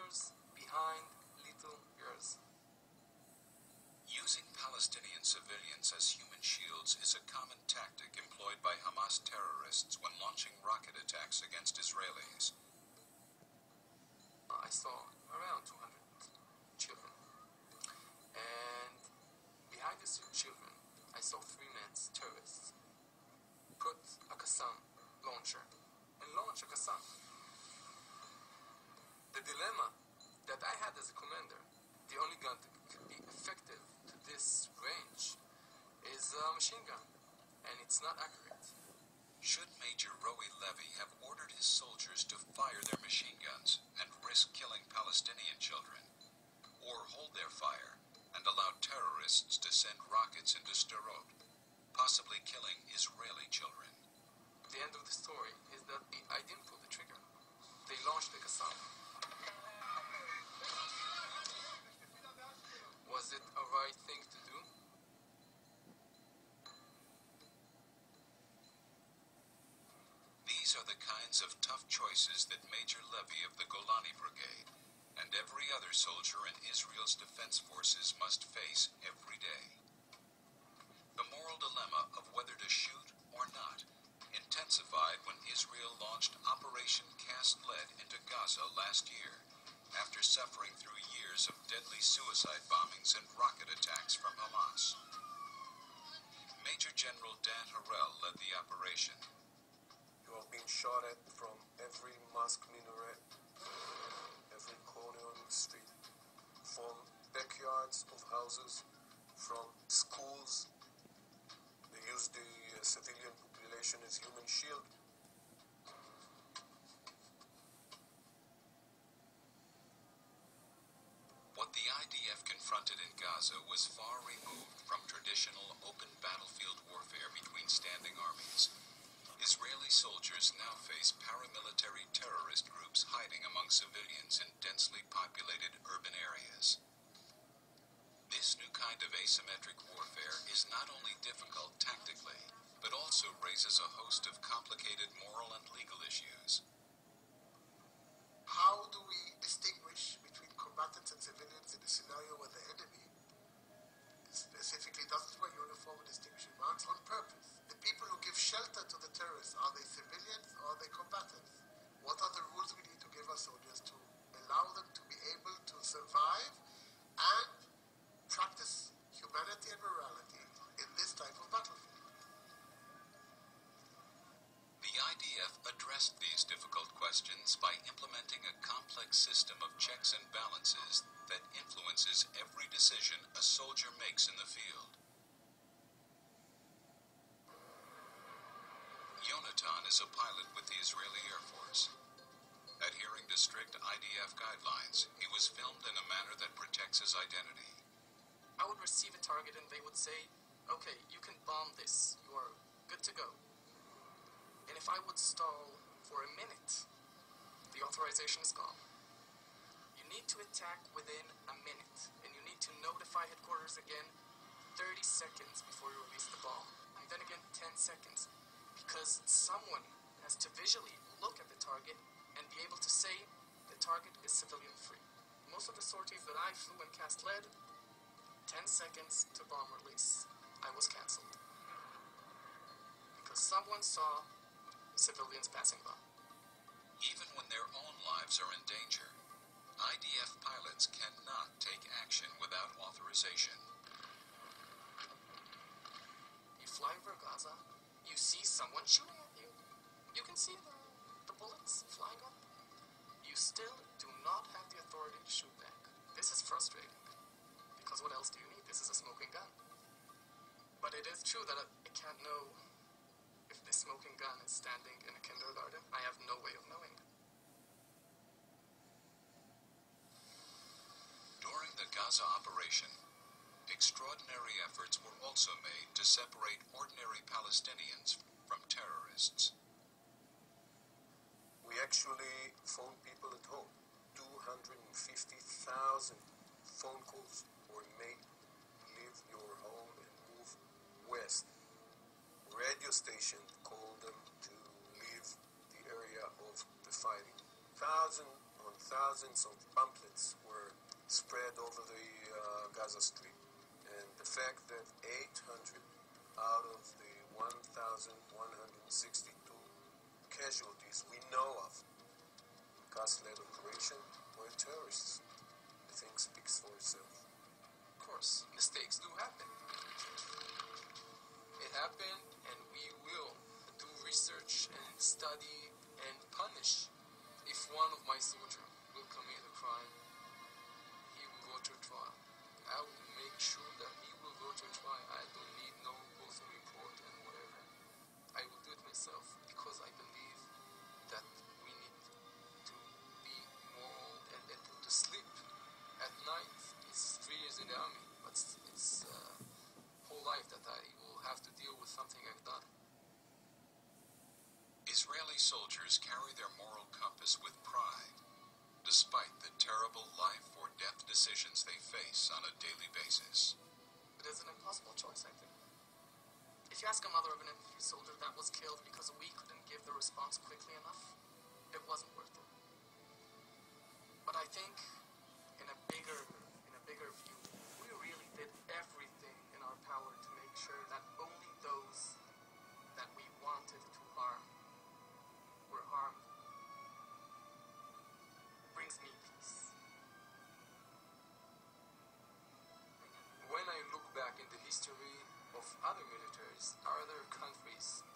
soldiers behind little girls. Using Palestinian civilians as human shields is a common tactic employed by Hamas terrorists when launching rocket attacks against Israelis. I saw around 200 children, and behind these children I saw 3 men, terrorists, put a Kassam launcher and launch a Kassam. The dilemma that I had as a commander, the only gun that could be effective to this range is a machine gun, and it's not accurate. Should Major Levy have ordered his soldiers to fire their machine guns and risk killing Palestinian children, or hold their fire and allow terrorists to send rockets into Sderot, possibly killing Israeli children? The end of the story is that I didn't pull the trigger. They launched the Kassam. Was it a right thing to do? These are the kinds of tough choices that Major Levy of the Golani Brigade and every other soldier in Israel's defense forces must face every day. The moral dilemma of whether to shoot or not intensified when Israel launched Operation Cast Lead into Gaza last year, after suffering through years of deadly suicide bombings and rocket attacks from Hamas. Major General Dan Harel led the operation. You have been shot at from every mosque minaret, every corner on the street, from backyards of houses, from schools. They use the civilian population as human shield. What the IDF confronted in Gaza was far removed from traditional open battlefield warfare between standing armies. Israeli soldiers now face paramilitary terrorist groups hiding among civilians in densely populated urban areas. This new kind of asymmetric warfare is not only difficult tactically, but also raises a host of complicated moral and legal issues. How do we distinguish between combatants and civilians in a scenario where the enemy specifically doesn't wear uniform and distinguishing marks on purpose? The people who give shelter to the terrorists, are they civilians or are they combatants? What are the rules we need to give our soldiers to allow them to be able to survive and practice humanity and morality in this type of battlefield? The IDF addressed these difficult questions by implementing a complex system of checks and balances that influences every decision a soldier makes in the field. Yonatan is a pilot with the Israeli Air Force. Adhering to strict IDF guidelines, he was filmed in a manner that protects his identity. I would receive a target and they would say, okay, you can bomb this, you are good to go. And if I would stall for a minute, the authorization is gone. You need to attack within a minute, and you need to notify headquarters again 30 seconds before you release the bomb, and then again 10 seconds, because someone has to visually look at the target and be able to say the target is civilian free. Most of the sorties that I flew and cast lead, 10 seconds to bomb release, I was cancelled. Because someone saw civilians passing by. Even when their own lives are in danger, IDF pilots cannot take action without authorization. You fly over Gaza, you see someone shooting at you. You can see the bullets flying up. You still do not have the authority to shoot back. This is frustrating, because what else do you need? This is a smoking gun. But it is true that I can't know if the smoking gun is standing in a kindergarten. I have no way of knowing. During the Gaza operation, extraordinary efforts were also made to separate ordinary Palestinians from terrorists. We actually phoned people at home. 250,000 phone calls were made. Leave your home and move west. Radio station called them to leave the area of the fighting. Thousands on thousands thousands of pamphlets were spread over the Gaza Strip. And the fact that 800 out of the 1,162 casualties we know of Gaza-led operation were terrorists, I think speaks for itself. Of course, mistakes do happen. It happened, and we will do research and study and punish. If one of my soldiers will commit a crime, he will go to trial. I will make sure that he will go to trial. I don't need no postal report and whatever. I will do it myself because I believe that we need to be moral and to sleep at night. It's 3 years in the army, but it's whole life that I will have to deal with something I've done. Israeli soldiers carry their moral compass with pride, despite the terrible life-or-death decisions they face on a daily basis. It is an impossible choice, I think. If you ask a mother of an infantry soldier that was killed because we couldn't give the response quickly enough, it wasn't worth it. But I think in a bigger view, we really did everything in our power to make sure that only those that we wanted to harm were harmed. Brings me peace. When I look back in the history of other militaries, other countries